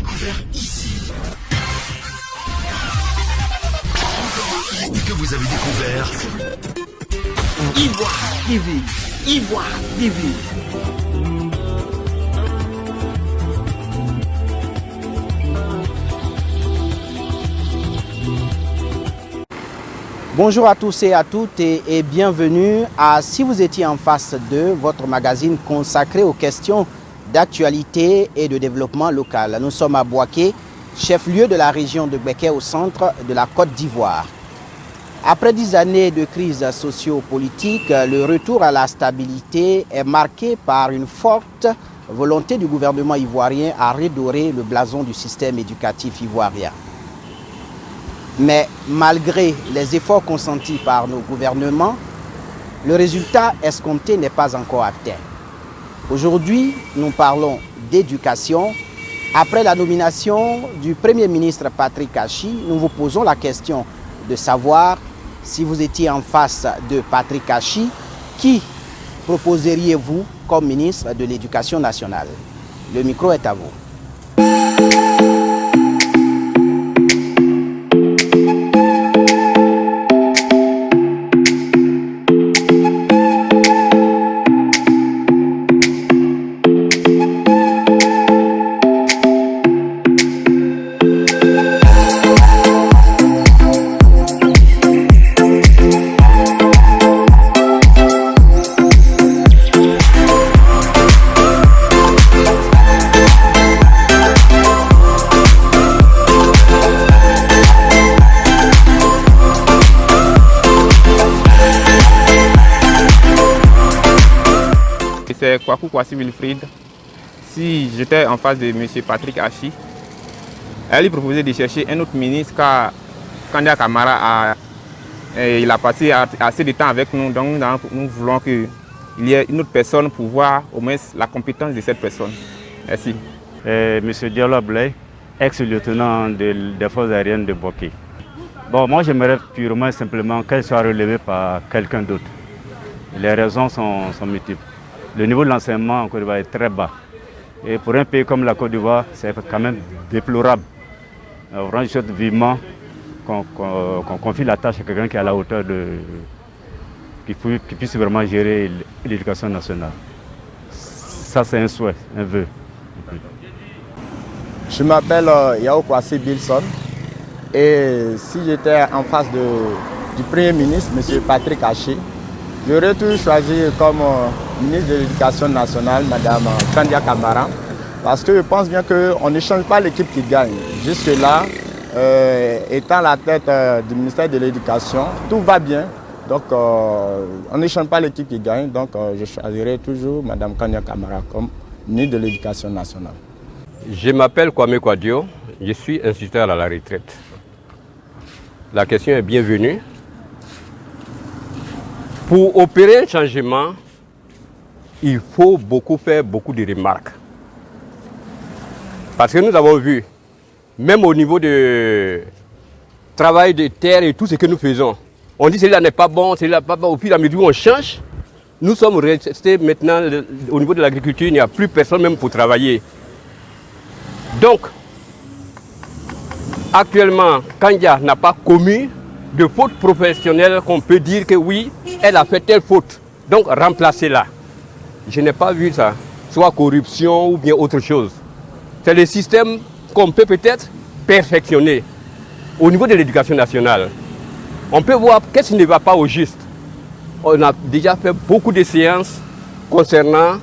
découvert ici. Et que vous avez découvert Ivoire TV. Ivoire TV. Bonjour à tous et à toutes et bienvenue à Si vous étiez en face de votre magazine consacré aux questions d'actualité et de développement local. Nous sommes à Bouaké, chef-lieu de la région de Béké au centre de la Côte d'Ivoire. Après 10 années de crise socio-politique, le retour à la stabilité est marqué par une forte volonté du gouvernement ivoirien à redorer le blason du système éducatif ivoirien. Mais malgré les efforts consentis par nos gouvernements, le résultat escompté n'est pas encore atteint. Aujourd'hui, nous parlons d'éducation. Après la nomination du Premier ministre Patrick Achi, nous vous posons la question de savoir si vous étiez en face de Patrick Achi, qui proposeriez-vous comme ministre de l'Éducation nationale? Le micro est à vous. C'est Kwaku Kwasi Wilfried. Si j'étais en face de M. Patrick Achi, elle lui proposait de chercher un autre ministre car Kandia Camara il a passé assez de temps avec nous, donc nous voulons qu'il y ait une autre personne pour voir au moins la compétence de cette personne. Merci. M. Diallo Blay, ex-lieutenant des forces aériennes de Bouaké. Bon, moi j'aimerais purement simplement qu'elle soit relevée par quelqu'un d'autre. Les raisons sont multiples. Le niveau de l'enseignement en Côte d'Ivoire est très bas. Et pour un pays comme la Côte d'Ivoire, c'est quand même déplorable. Vraiment, je souhaite vivement qu'on confie la tâche à quelqu'un qui est à la hauteur qui puisse vraiment gérer l'éducation nationale. Ça, c'est un souhait, un vœu. Je m'appelle Yao Kwasi Bilson. Et si j'étais en face du Premier ministre, M. Patrick Achi, j'aurais tout choisi comme ministre de l'Éducation nationale, Mme Kandia Camara, parce que je pense bien qu'on ne change pas l'équipe qui gagne. Jusque-là, étant la tête du ministère de l'Éducation, tout va bien. Donc, on ne change pas l'équipe qui gagne. Donc, je choisirai toujours Mme Kandia Camara comme ministre de l'Éducation nationale. Je m'appelle Kwame Kwadio, je suis instituteur à la retraite. La question est bienvenue. Pour opérer un changement, il faut faire beaucoup de remarques. Parce que nous avons vu, même au niveau du travail de terre et tout ce que nous faisons, on dit que celui-là n'est pas bon, celui-là n'est pas bon. Au fur et à mesure où on change, nous sommes restés maintenant, au niveau de l'agriculture, il n'y a plus personne même pour travailler. Donc, actuellement, Kandia n'a pas commis de faute professionnelle qu'on peut dire que oui, elle a fait telle faute, donc remplacez-la. Je n'ai pas vu ça, soit corruption ou bien autre chose. C'est le système qu'on peut peut-être perfectionner. Au niveau de l'éducation nationale, on peut voir qu'est-ce qui ne va pas au juste. On a déjà fait beaucoup de séances concernant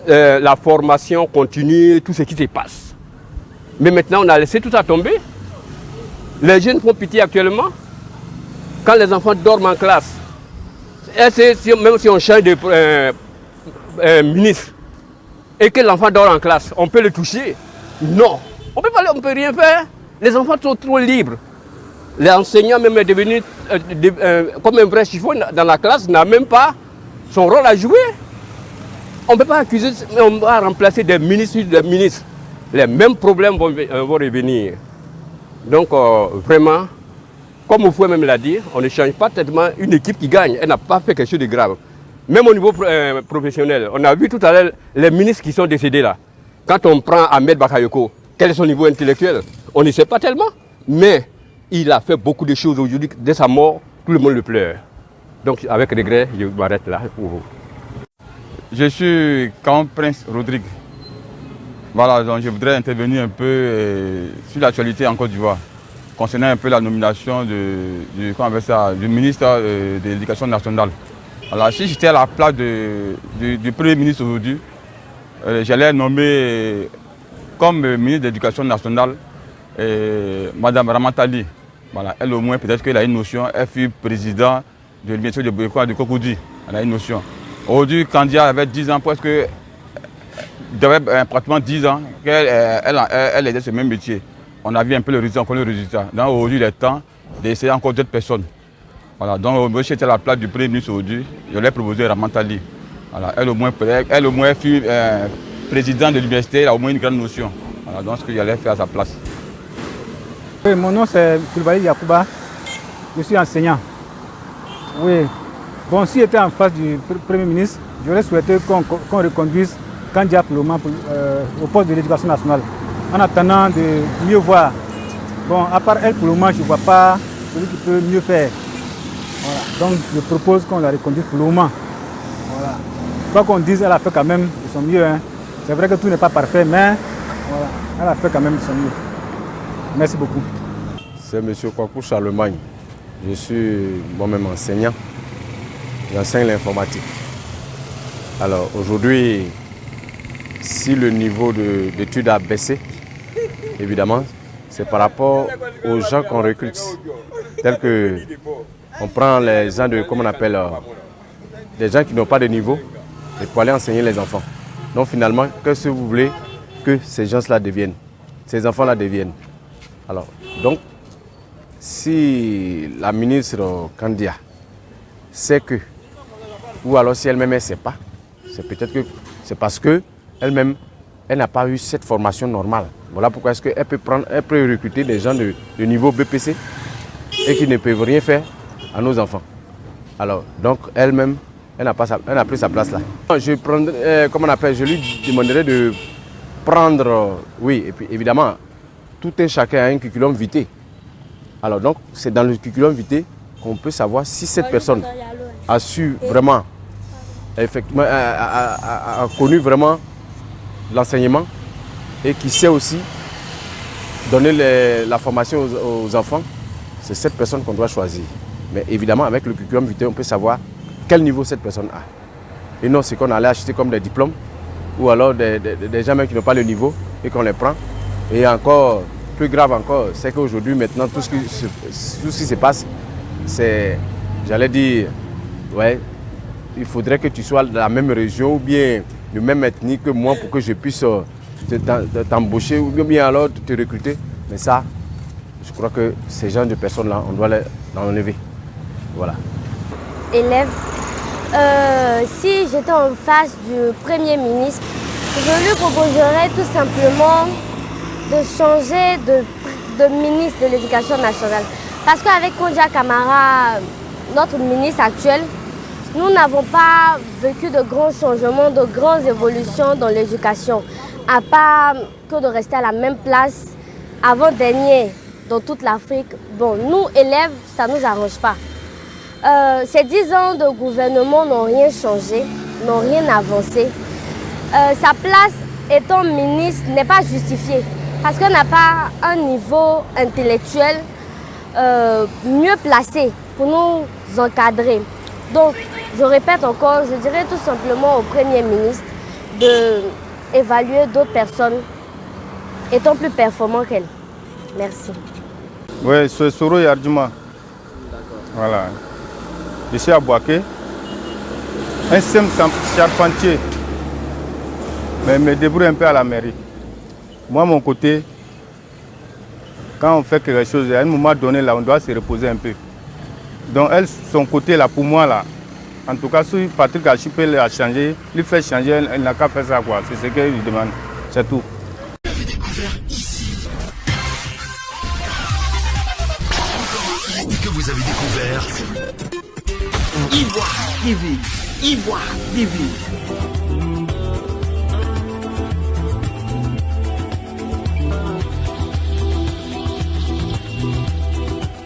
la formation continue, tout ce qui se passe. Mais maintenant, on a laissé tout ça tomber. Les jeunes font pitié actuellement. Quand les enfants dorment en classe, même si on change de ministre et que l'enfant dort en classe, on peut le toucher? Non. On ne peut rien faire. Les enfants sont trop libres. L'enseignant même est devenu comme un vrai chiffon dans la classe, n'a même pas son rôle à jouer. On ne peut pas accuser, mais on va remplacer des ministres. Les mêmes problèmes vont revenir. Donc vraiment, comme Oufoué même l'a dit, on ne change pas tellement une équipe qui gagne. Elle n'a pas fait quelque chose de grave. Même au niveau professionnel, on a vu tout à l'heure les ministres qui sont décédés là. Quand on prend Ahmed Bakayoko, Quel est son niveau intellectuel? On ne sait pas tellement. Mais il a fait beaucoup de choses aujourd'hui. Dès sa mort, tout le monde le pleure. Donc avec regret, je m'arrête là pour vous. Je suis Kaon Prince Rodrigue. Voilà, donc je voudrais intervenir un peu sur l'actualité en Côte d'Ivoire, concernant un peu la nomination du ministre de l'Éducation nationale. Alors, si j'étais à la place du Premier ministre aujourd'hui, j'allais nommer comme ministre de l'Éducation nationale Mme Ramantali. Voilà, elle au moins, peut-être qu'elle a une notion, elle fut présidente de l'université de Cocody. Elle a une notion. Aujourd'hui, Kandia avait 10 ans, presque, pratiquement 10 ans qu'elle était ce même métier. On a vu un peu le résultat, on connaît le résultat. Donc aujourd'hui, il est temps d'essayer encore d'autres personnes. Voilà, donc moi j'étais à la place du Premier ministre aujourd'hui, je l'ai proposé Ramantali. Voilà, elle au moins fut présidente de l'université, elle a au moins une grande notion. Voilà, donc ce que j'allais faire à sa place. Oui, mon nom c'est Koulibaly Yakouba, je suis enseignant. Oui, bon, si j'étais en face du Premier ministre, j'aurais souhaité qu'on reconduise Kandia Plouma au poste de l'Éducation nationale, en attendant de mieux voir. Bon, à part elle, pour le moment, je ne vois pas celui qui peut mieux faire. Voilà. Donc, je propose qu'on la reconduise pour le moment. Voilà. Quoi qu'on dise, elle a fait quand même de son mieux. Hein. C'est vrai que tout n'est pas parfait, mais voilà, elle a fait quand même de son mieux. Merci beaucoup. C'est M. Kwaku Charlemagne. Je suis moi-même enseignant. J'enseigne l'informatique. Alors, aujourd'hui, si le niveau d'études a baissé, évidemment, c'est par rapport aux gens qu'on recrute. Tels que on prend les gens de, comment on appelle, des gens qui n'ont pas de niveau et pour aller enseigner les enfants. Donc finalement, qu'est-ce que vous voulez que ces gens-là deviennent, ces enfants-là deviennent? Alors, donc, si la ministre Kandia sait que, ou alors si elle-même elle ne sait pas, c'est peut-être que c'est parce que elle-même, elle n'a pas eu cette formation normale. Voilà pourquoi est-ce qu'elle peut recruter des gens de niveau BPC et qui ne peuvent rien faire à nos enfants. Alors, donc elle-même, elle n'a plus sa place là. Je lui demanderai de prendre, oui, et puis évidemment, tout un chacun a un curriculum vitae. Alors donc, c'est dans le curriculum vitae qu'on peut savoir si cette personne a su vraiment, effectivement, a connu vraiment l'enseignement et qui sait aussi donner la formation aux enfants. C'est cette personne qu'on doit choisir. Mais évidemment, avec le curriculum vitae, on peut savoir quel niveau cette personne a. Et non, c'est qu'on allait acheter comme des diplômes ou alors des gens qui n'ont pas le niveau et qu'on les prend. Et encore, plus grave encore, c'est qu'aujourd'hui, maintenant, tout ce qui se passe, c'est, j'allais dire, ouais, il faudrait que tu sois de la même région ou bien de même ethnie que moi pour que je puisse t'embaucher ou bien alors te recruter. Mais ça, je crois que ces genres de personnes-là, on doit les enlever. Voilà. Élève, si j'étais en face du Premier ministre, je lui proposerais tout simplement de changer de ministre de l'Éducation nationale. Parce qu'avec Kondia Camara, notre ministre actuel, nous n'avons pas vécu de grands changements, de grandes évolutions dans l'éducation, à part que de rester à la même place avant-dernier dans toute l'Afrique. Bon, nous, élèves, ça ne nous arrange pas. Ces 10 ans de gouvernement n'ont rien changé, n'ont rien avancé. Sa place étant ministre n'est pas justifiée parce qu'elle n'a pas un niveau intellectuel mieux placé pour nous encadrer. Donc, je répète encore, je dirais tout simplement au Premier ministre d'évaluer d'autres personnes étant plus performants qu'elle. Merci. Oui, c'est Soro Yarduma. Voilà. Je suis à Boaké. Un simple charpentier. Mais me débrouille un peu à la mairie. Moi, mon côté, quand on fait quelque chose, à un moment donné, là, on doit se reposer un peu. Donc, elle, son côté, là, pour moi, là, en tout cas, si Patrick Achipel a changé, lui fait changer, elle n'a qu'à faire ça, quoi. C'est ce qu'il lui demande. C'est tout. Vous avez découvert ici. Que vous avez découvert Ivoire TV. Ivoire TV.